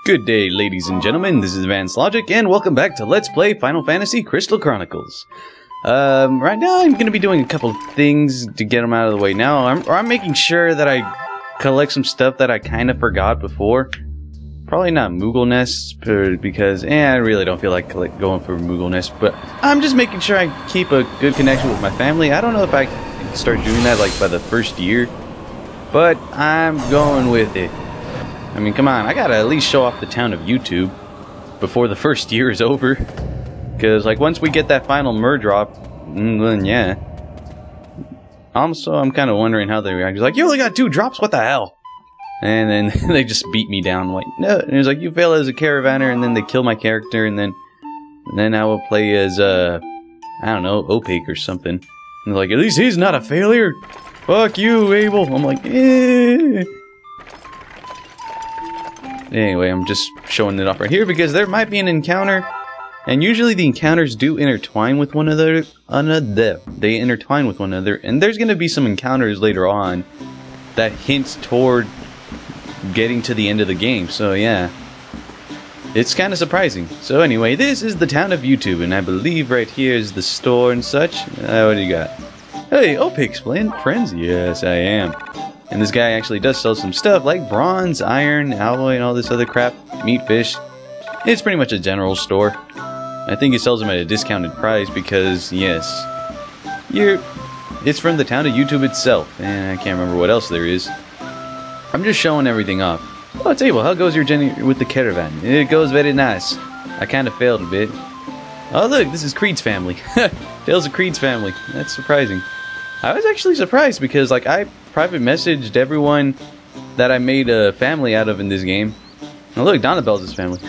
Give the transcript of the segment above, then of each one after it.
Good day, ladies and gentlemen, this is Advanced Logic, and welcome back to Let's Play Final Fantasy Crystal Chronicles. Right now I'm going to be doing a couple of things to get them out of the way now. I'm making sure that I collect some stuff that I kind of forgot before. Probably not Moogle nests, because, I really don't feel like going for Moogle nests, but I'm just making sure I keep a good connection with my family. I don't know if I can start doing that, like, by the first year, but I'm going with it. I mean, come on, I gotta at least show off the town of YouTube before the first year is over. Because, like, once we get that final Murdrop, then yeah. Also, I'm kind of wondering how they react. He's like, you only got 2 drops, what the hell? And then they just beat me down. I'm like, no. And he's like, you fail as a caravaner, and then they kill my character, and then I will play as, I don't know, Opaque or something. And they're like, at least he's not a failure. Fuck you, Abel. I'm like, eh. Anyway, I'm just showing it off right here because there might be an encounter, and usually the encounters do intertwine with one another. They intertwine with one another, and there's going to be some encounters later on that hints toward getting to the end of the game. So yeah, it's kind of surprising. So anyway, this is the town of YouTube, and I believe right here is the store and such. What do you got? Hey, Opaque's friends? Yes, I am. And this guy actually does sell some stuff like bronze, iron, alloy, and all this other crap. Meat, fish. It's pretty much a general store. I think he sells them at a discounted price because, yes, it's from the town of YouTube itself. And I can't remember what else there is. I'm just showing everything off. Oh, I'll tell you what, how goes your journey with the caravan? It goes very nice. I kind of failed a bit. Oh, look, this is Creed's family. Tales of Creed's family. That's surprising. I was actually surprised because, like, I private messaged everyone that I made a family out of in this game. Now look, Donabelle's family.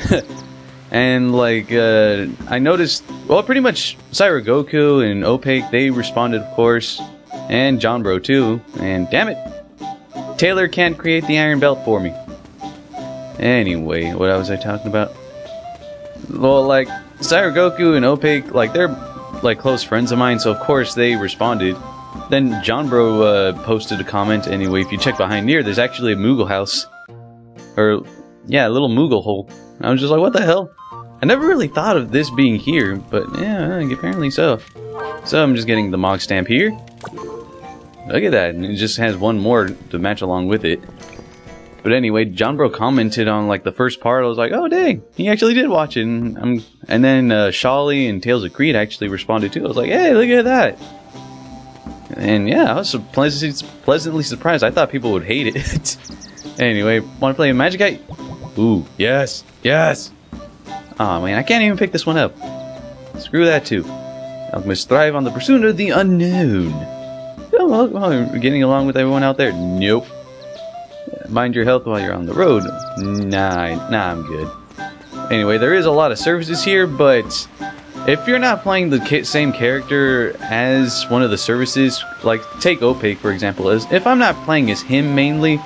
And, like, I noticed, well, pretty much Cyra Goku and Opaque, they responded, of course. And John Bro, too. And, damn it, Taylor can't create the iron belt for me. Anyway, what was I talking about? Well, like, Cyra Goku and Opaque, like, they're, like, close friends of mine, so of course they responded. Then John Bro posted a comment. Anyway, if you check behind here, there's actually a Moogle house. Or, yeah, a little Moogle hole. I was just like, what the hell? I never really thought of this being here, but yeah, apparently so. So I'm just getting the Mog Stamp here. Look at that, and it just has one more to match along with it. But anyway, John Bro commented on, like, the first part. I was like, oh dang, he actually did watch it. And then Shawley and Tales of Creed actually responded too. I was like, hey, look at that. And yeah, I was pleasantly surprised. I thought people would hate it. Anyway, want to play a Magic Eye? Ooh, yes, yes! Aw, man, I can't even pick this one up. Screw that too. Alchemists thrive on the pursuit of the unknown. Oh, getting along with everyone out there? Nope. Mind your health while you're on the road. Nah, I'm good. Anyway, there is a lot of services here, but if you're not playing the same character as one of the services, like take Opaque for example, if I'm not playing as him mainly,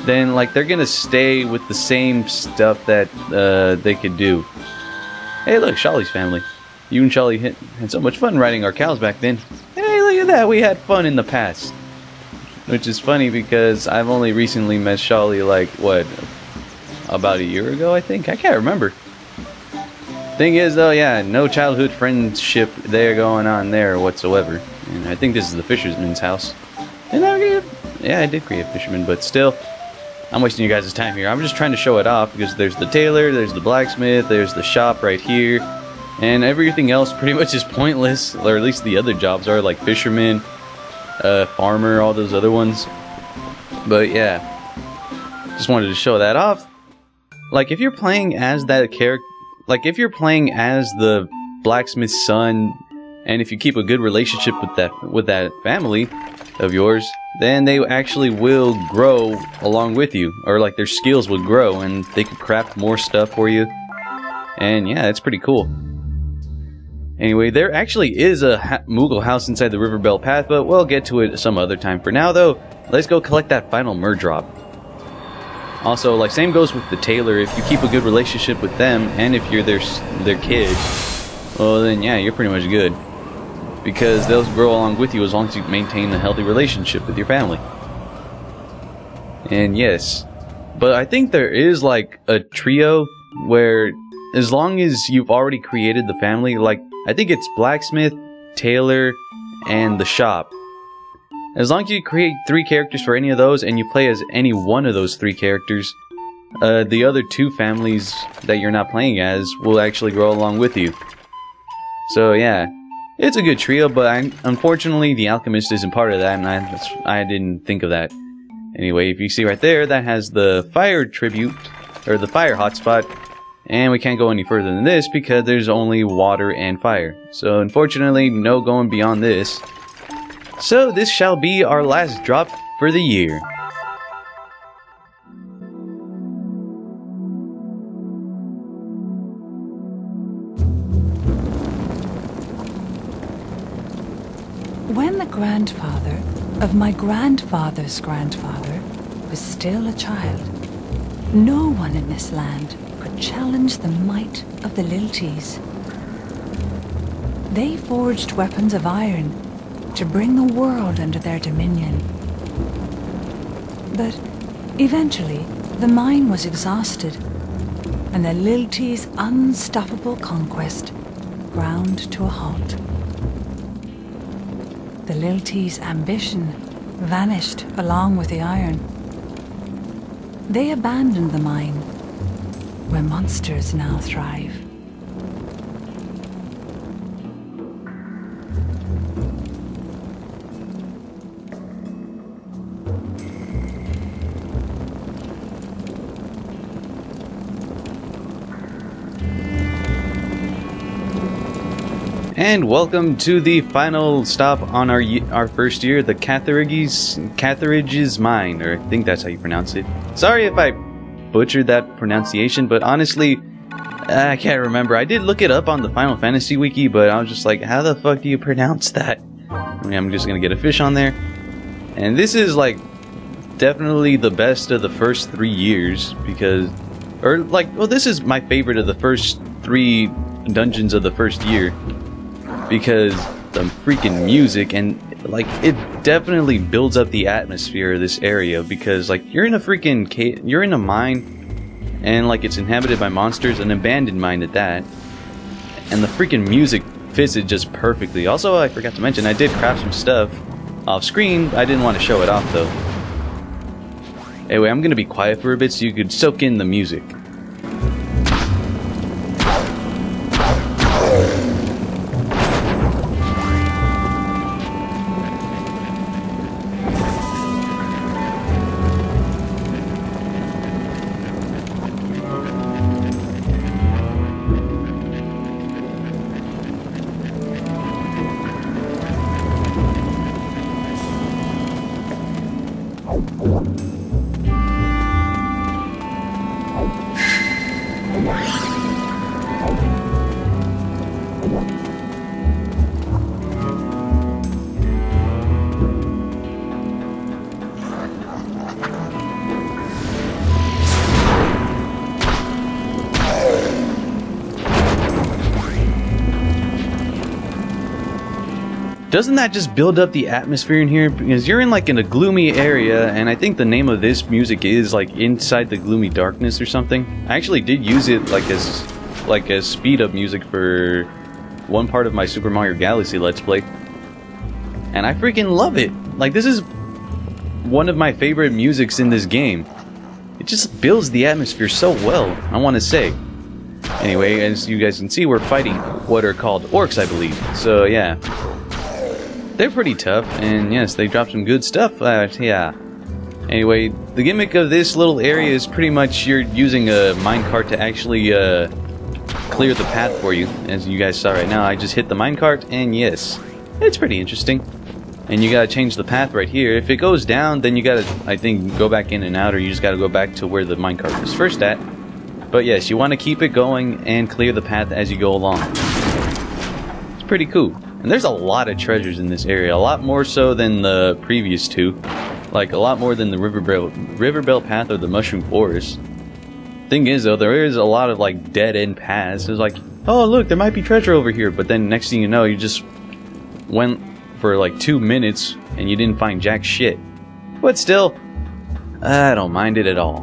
then like they're gonna stay with the same stuff that they could do. Hey, look, Shawley's family. You and Shawley had so much fun riding our cows back then. Hey, look at that, we had fun in the past. Which is funny because I've only recently met Shawley, like, what, about a year ago, I think? I can't remember. Thing is, though, yeah, no childhood friendship there going on there whatsoever. And I think this is the fisherman's house. And yeah, I did create a fisherman, but still, I'm wasting you guys' time here. I'm just trying to show it off because there's the tailor, there's the blacksmith, there's the shop right here, and everything else pretty much is pointless, or at least the other jobs are, like fisherman, farmer, all those other ones. But yeah, just wanted to show that off. Like, if you're playing as that character, like, if you're playing as the blacksmith's son, and if you keep a good relationship with that family of yours, then they actually will grow along with you, or like their skills will grow, and they could craft more stuff for you. And yeah, it's pretty cool. Anyway, there actually is a Moogle house inside the Riverbell Path, but we'll get to it some other time. For now, though, let's go collect that final Murdrop. Also, like, same goes with the tailor. If you keep a good relationship with them, and if you're their kid, well then yeah, you're pretty much good. Because they'll grow along with you as long as you maintain a healthy relationship with your family. And yes, But I think there is like a trio where as long as you've already created the family, like, I think it's blacksmith, tailor, and the shop. As long as you create 3 characters for any of those, and you play as any one of those 3 characters, the other 2 families that you're not playing as will actually grow along with you. So yeah, it's a good trio, but unfortunately the alchemist isn't part of that, and I didn't think of that. Anyway, if you see right there, that has the fire tribute, or the fire hotspot, and we can't go any further than this because there's only water and fire. So unfortunately, no going beyond this. So this shall be our last drop for the year. When the grandfather of my grandfather's grandfather was still a child, no one in this land could challenge the might of the Lilties. They forged weapons of iron to bring the world under their dominion. But eventually, the mine was exhausted, and the Lilties' unstoppable conquest ground to a halt. The Lilties' ambition vanished along with the iron. They abandoned the mine, where monsters now thrive. And welcome to the final stop on our first year, the Catherige's Mine, or I think that's how you pronounce it. Sorry if I butchered that pronunciation, but honestly, I can't remember. I did look it up on the Final Fantasy wiki, but I was just like, how the fuck do you pronounce that? I mean, I'm just gonna get a fish on there. And this is like definitely the best of the first 3 years, because, or like, well, this is my favorite of the first 3 dungeons of the first year. Because the freaking music, and like, it definitely builds up the atmosphere of this area, because like, you're in a freaking you're in a mine, and like, it's inhabited by monsters, an abandoned mine at that, and the freaking music fits it just perfectly. Also, I forgot to mention, I did craft some stuff off screen. I didn't want to show it off though. Anyway, I'm gonna be quiet for a bit so you could soak in the music. Doesn't that just build up the atmosphere in here? Because you're in like in a gloomy area, and I think the name of this music is like Inside the Gloomy Darkness or something. I actually did use it like as speed up music for one part of my Super Mario Galaxy Let's Play. And I freaking love it. Like, this is one of my favorite musics in this game. It just builds the atmosphere so well, I want to say. Anyway, as you guys can see, we're fighting what are called orcs, I believe. So yeah. They're pretty tough, and yes, they drop some good stuff, yeah. Anyway, the gimmick of this little area is pretty much you're using a minecart to actually clear the path for you. As you guys saw right now, I just hit the minecart, and yes, it's pretty interesting. And you gotta change the path right here. If it goes down, then you gotta, I think, go back in and out, or you just gotta go back to where the minecart was first at. But yes, you want to keep it going and clear the path as you go along. It's pretty cool. And there's a lot of treasures in this area, a lot more so than the previous 2. Like, a lot more than the Riverbell Path or the Mushroom Forest. Thing is, though, there is a lot of, like, dead-end paths. It's like, oh, look, there might be treasure over here. But then, next thing you know, you just went for, like, 2 minutes, and you didn't find jack shit. But still, I don't mind it at all.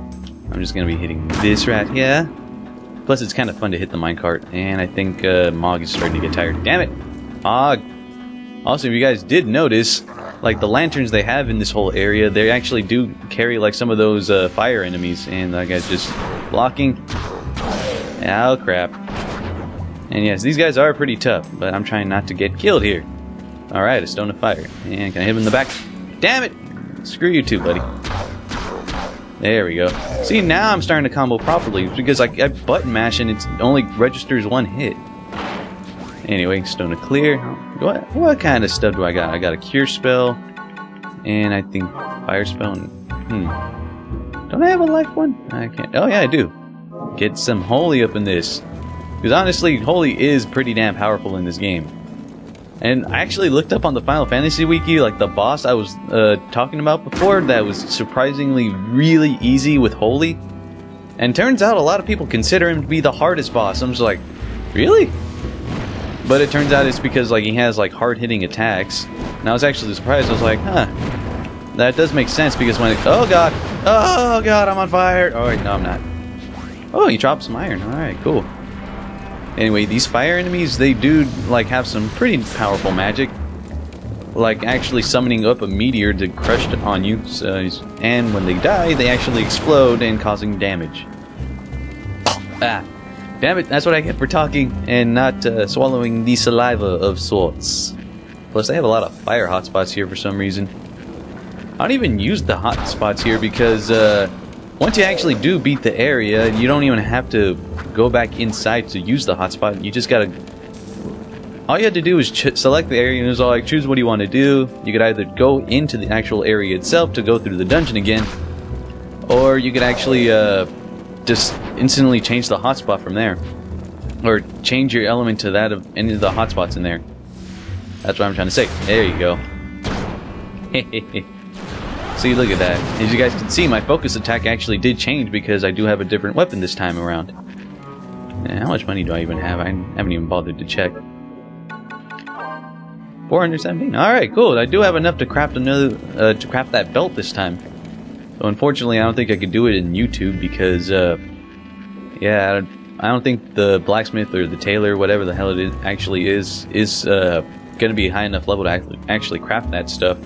I'm just gonna be hitting this right here. Plus, it's kind of fun to hit the minecart. And I think Mog is starting to get tired. Damn it! Mog! Also, if you guys did notice, like the lanterns they have in this whole area, they actually do carry like some of those fire enemies. And that guy's just blocking. Oh, crap. And yes, these guys are pretty tough, but I'm trying not to get killed here. Alright, a stone of fire. And can I hit him in the back? Damn it! Screw you too, buddy. There we go. See, now I'm starting to combo properly, because I button mash and it only registers one hit. Anyway, stone of clear. What kind of stuff do I got? I got a cure spell, and I think fire spell. Don't I have a life one? I can't. Oh yeah, I do. Get some holy up in this. Because honestly, holy is pretty damn powerful in this game. And I actually looked up on the Final Fantasy Wiki, like the boss I was talking about before, that was surprisingly really easy with holy. And turns out a lot of people consider him to be the hardest boss. I'm just like, really? But it turns out it's because like he has like hard-hitting attacks. And I was actually surprised. I was like, huh. That does make sense because when it... Oh god! Oh god, I'm on fire! Oh wait, no I'm not. Oh, he dropped some iron. Alright, cool. Anyway, these fire enemies, they do like have some pretty powerful magic. Like actually summoning up a meteor to crush it on you. So, and when they die, they actually explode and causing damage. Ah. Damn it, that's what I get for talking and not swallowing the saliva of sorts. Plus, they have a lot of fire hotspots here for some reason. I don't even use the hotspots here because once you actually do beat the area, you don't even have to go back inside to use the hotspot. You just gotta... All you have to do is select the area and it's all like, choose what you want to do. You could either go into the actual area itself to go through the dungeon again, or you could actually just instantly change the hotspot from there, or change your element to that of any of the hotspots in there. That's what I'm trying to say. There you go. See, look at that. As you guys can see, my focus attack actually did change because I do have a different weapon this time around. How much money do I even have? I haven't even bothered to check. 417. All right, cool. I do have enough to craft another to craft that belt this time. So unfortunately, I don't think I could do it in YouTube because, yeah, I don't think the blacksmith or the tailor, whatever the hell it actually is going to be a high enough level to actually craft that stuff.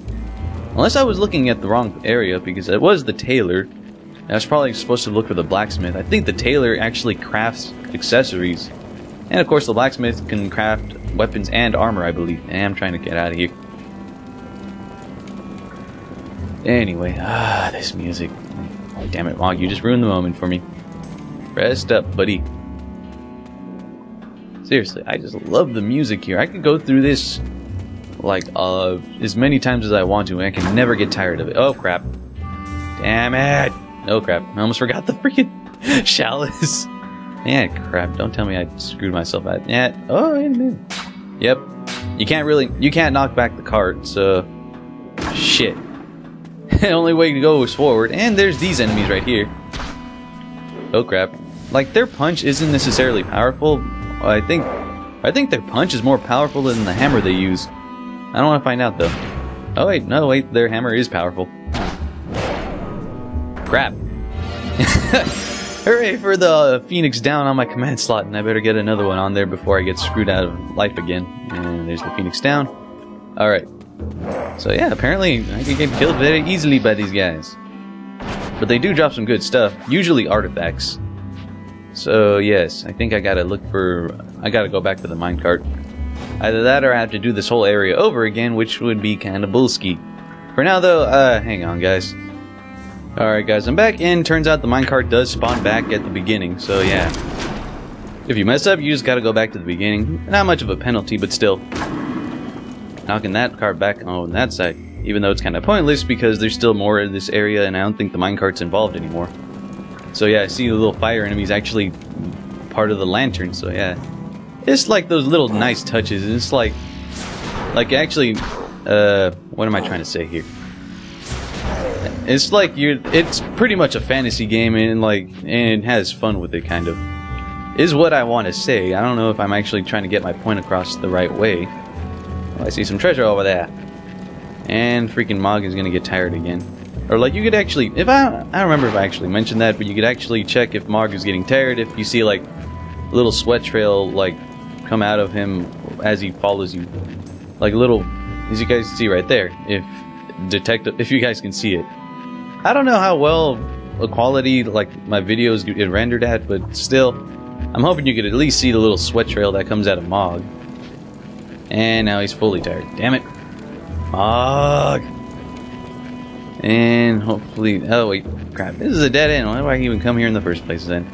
Unless I was looking at the wrong area, because it was the tailor. I was probably supposed to look for the blacksmith. I think the tailor actually crafts accessories. And of course the blacksmith can craft weapons and armor, I believe. And I'm trying to get out of here. Anyway, this music. Damn it, Mog, you just ruined the moment for me. Rest up, buddy. Seriously, I just love the music here. I could go through this like as many times as I want to, and I can never get tired of it. Oh crap. Damn it. Oh crap. I almost forgot the freaking chalice. Yeah, crap. Don't tell me I screwed myself out. Yeah. Oh, wait a minute. Yep. You can't knock back the cart, so... Shit. The only way to go is forward, and there's these enemies right here. Oh crap. Like, their punch isn't necessarily powerful. I think their punch is more powerful than the hammer they use. I don't want to find out, though. Oh wait, no wait, their hammer is powerful. Crap. Hooray for the Phoenix down on my command slot, and I better get another one on there before I get screwed out of life again. And there's the Phoenix down. Alright. So yeah, apparently I can get killed very easily by these guys. But they do drop some good stuff, usually artifacts. So yes, I think I gotta go back to the minecart. Either that or I have to do this whole area over again, which would be kinda bullski. For now though, hang on guys. Alright guys, I'm back in. Turns out the minecart does spawn back at the beginning, so yeah. If you mess up, you just gotta go back to the beginning. Not much of a penalty, but still. Knocking that cart back on that side. Even though it's kinda pointless because there's still more of this area and I don't think the minecart's involved anymore. So yeah, I see the little fire enemies actually part of the lantern, so yeah. It's like those little nice touches. It's like actually, what am I trying to say here? It's like it's pretty much a fantasy game and it has fun with it, kind of. Is what I want to say. I don't know if I'm actually trying to get my point across the right way. Oh, I see some treasure over there. And freaking Mog is gonna get tired again. Or like you could actually, I don't remember if I actually mentioned that, but you could actually check if Mog is getting tired if you see like little sweat trail like come out of him as he follows you, like a little, as you guys can see right there. If you guys can see it, I don't know how well a quality like my videos get rendered at, but still, I'm hoping you could at least see the little sweat trail that comes out of Mog. And now he's fully tired. Damn it, Mog. And hopefully, oh wait, crap, this is a dead end. Why do I even come here in the first place then?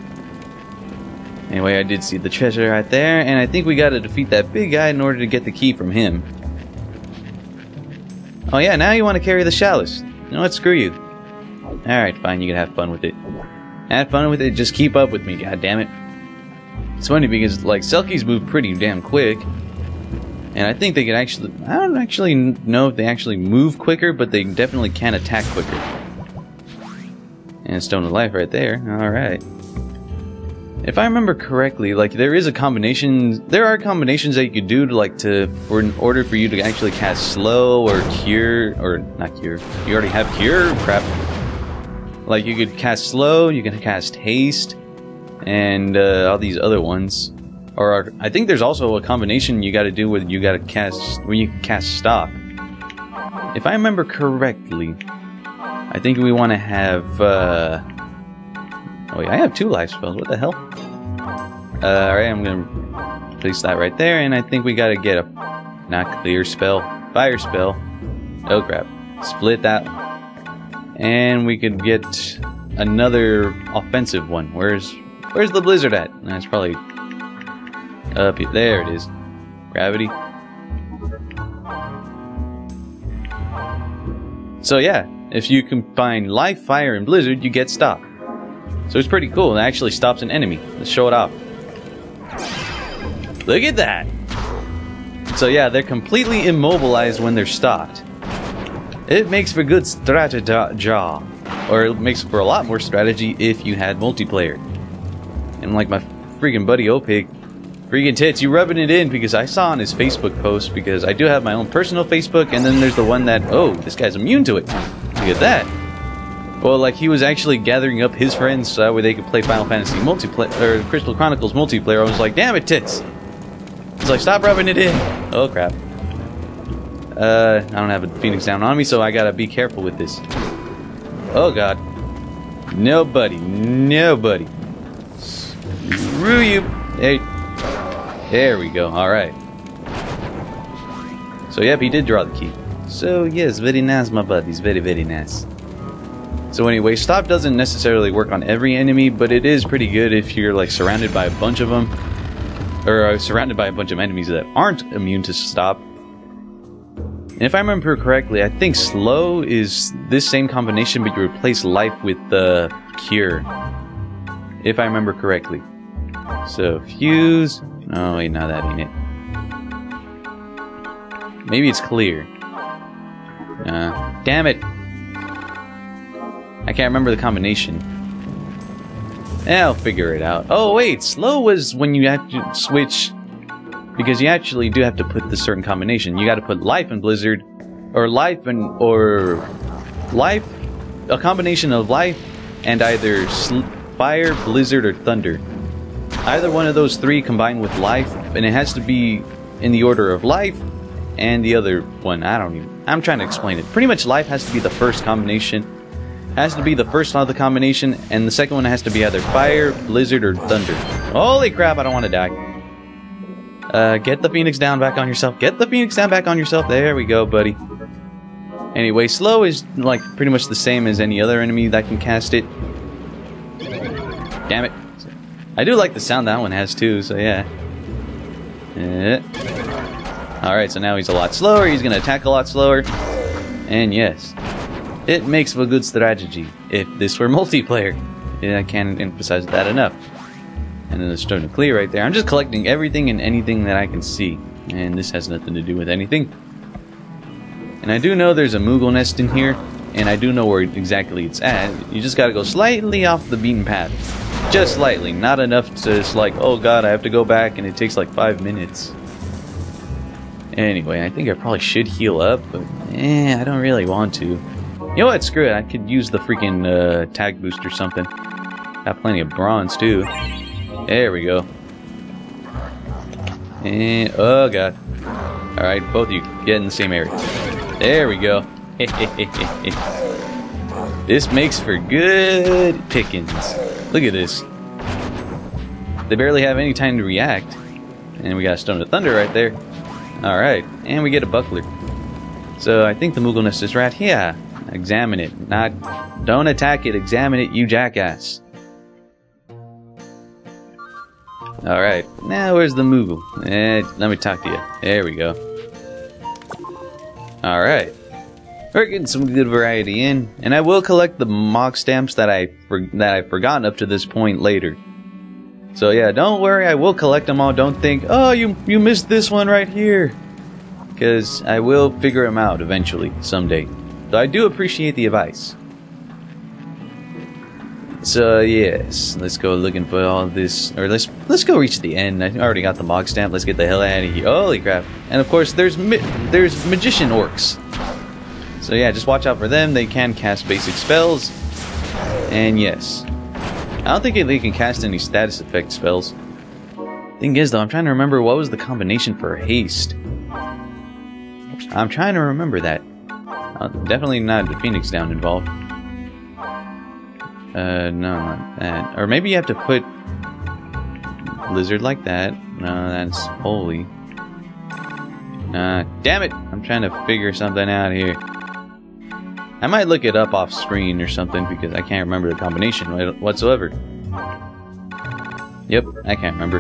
Anyway, I did see the treasure right there, and I think we gotta defeat that big guy in order to get the key from him. Oh yeah, now you want to carry the chalice. You know what, screw you. Alright, fine, you can have fun with it. Have fun with it, just keep up with me, god damn it. It's funny because, like, Selkies move pretty damn quick. And I think they can actually... I don't actually know if they actually move quicker, but they definitely can attack quicker. And Stone of Life right there. Alright. If I remember correctly, like, there is a combination... There are combinations that you could do to, like, in order for you to actually cast Slow or Cure... Or, not Cure. You already have Cure? Crap. Like, you could cast Slow, you can cast Haste, and all these other ones. Or I think there's also a combination you gotta do with you gotta cast where you can cast Stop. If I remember correctly, I think we want to have oh wait, I have 2 life spells, what the hell? Alright, I'm gonna place that right there, and I think we gotta get a not clear spell, fire spell. Oh crap. Split that. And we could get another offensive one. Where's the blizzard at? That's probably up here. There it is. Gravity. So yeah, if you combine life, fire, and blizzard, you get stop. So it's pretty cool. It actually stops an enemy. Let's show it off. Look at that! So yeah, they're completely immobilized when they're stopped. It makes for good strategy, or it makes for a lot more strategy if you had multiplayer. And like my freaking buddy Opig, freaking tits, you rubbing it in, because I saw on his Facebook post, because I do have my own personal Facebook, and then there's the one that, oh, this guy's immune to it. Look at that. Well, like, he was actually gathering up his friends so that way they could play Final Fantasy multiplayer, or Crystal Chronicles multiplayer. I was like, damn it, tits. He's like, stop rubbing it in. Oh, crap. I don't have a Phoenix down on me, so I gotta be careful with this. Oh, God. Nobody. Screw you. Hey. There we go. Alright. So, yep, he did draw the key. So, yes, very nice, my buddies. Very, very nice. So anyway, stop doesn't necessarily work on every enemy, but it is pretty good if you're, like, surrounded by a bunch of them. Or surrounded by a bunch of enemies that aren't immune to stop. And if I remember correctly, I think slow is this same combination, but you replace life with the cure. If I remember correctly. So, fuse... Oh, wait, no, that ain't it. Maybe it's clear. Damn it! I can't remember the combination. I'll figure it out. Oh, wait, slow was when you have to switch... Because you actually do have to put the certain combination. You gotta put life and blizzard, or life and, or life, a combination of life and either fire, blizzard, or thunder. Either one of those 3 combined with life, and it has to be in the order of life and the other one. I'm trying to explain it. Pretty much life has to be the first combination, has to be the first of the combination, and the second one has to be either fire, blizzard, or thunder. Holy crap, I don't want to die. Get the Phoenix down back on yourself. Get the Phoenix down back on yourself. There we go, buddy. Anyway, slow is like pretty much the same as any other enemy that can cast it. Damn it. I do like the sound that one has too, so yeah. Alright, so now he's a lot slower. He's gonna attack a lot slower. And yes, it makes for a good strategy if this were multiplayer. Yeah, I can't emphasize that enough. And then it's starting to clear right there. I'm just collecting everything and anything that I can see. And this has nothing to do with anything. And I do know there's a Moogle nest in here. And I do know where exactly it's at. You just gotta go slightly off the beaten path. Just slightly. Not enough to just like, oh god, I have to go back and it takes like 5 minutes. Anyway, I think I probably should heal up. But I don't really want to. You know what? Screw it. I could use the freaking tag boost or something. Got plenty of bronze too. There we go. And, oh god. Alright, both of you, get in the same area. There we go. This makes for good pickings. Look at this. They barely have any time to react. And we got a Stone of Thunder right there. Alright, and we get a buckler. So I think the Moogle nest is right here. Examine it. Don't attack it, examine it, you jackass. Alright, now where's the Moogle? Let me talk to you. There we go. Alright. We're getting some good variety in, and I will collect the mock stamps that I've forgotten up to this point later. So yeah, don't worry, I will collect them all. Don't think, oh, you missed this one right here. Because I will figure them out eventually, someday. So I do appreciate the advice. So yes, let's go looking for all this, or let's go reach the end. I already got the mock stamp. Let's get the hell out of here. Holy crap! And of course, there's magician orcs. So yeah, just watch out for them. They can cast basic spells, and yes, I don't think they can cast any status effect spells. Thing is, though, I'm trying to remember what was the combination for haste. I'm trying to remember that. Definitely not the Phoenix Down involved. No, not that. Or maybe you have to put Blizzard like that. No, that's holy. Damn it! I'm trying to figure something out here. I might look it up off screen or something because I can't remember the combination whatsoever. Yep, I can't remember.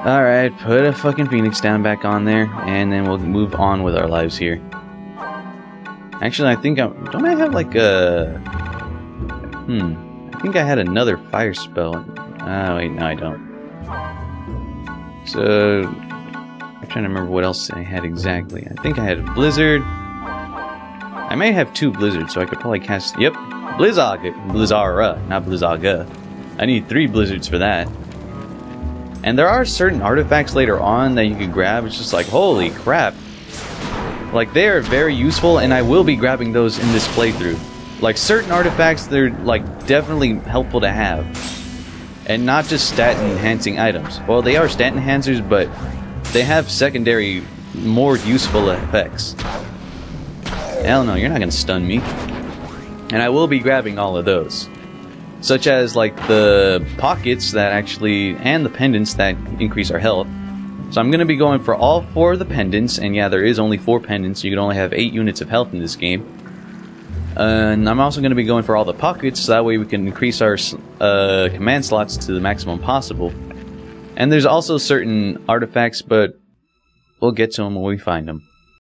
Alright, put a fucking Phoenix Down back on there, and then we'll move on with our lives here. Actually, I think don't I have like a... I think I had another fire spell. Oh, wait, no I don't. So... I'm trying to remember what else I had exactly. I think I had a Blizzard. I may have 2 Blizzards, so I could probably cast... Yep, Blizzara, not Blizzaga. I need 3 Blizzards for that. And there are certain artifacts later on that you can grab. It's just like, holy crap. Like, they are very useful, and I will be grabbing those in this playthrough. Like, certain artifacts, they're, like, definitely helpful to have. And not just stat-enhancing items. Well, they are stat-enhancers, but they have secondary, more useful effects. Hell no, you're not gonna stun me. And I will be grabbing all of those. Such as, like, the pockets that actually, and the pendants that increase our health. So I'm going to be going for all 4 of the pendants, and yeah, there is only 4 pendants, you can only have 8 units of health in this game. And I'm also going to be going for all the pockets, so that way we can increase our command slots to the maximum possible. And there's also certain artifacts, but we'll get to them when we find them.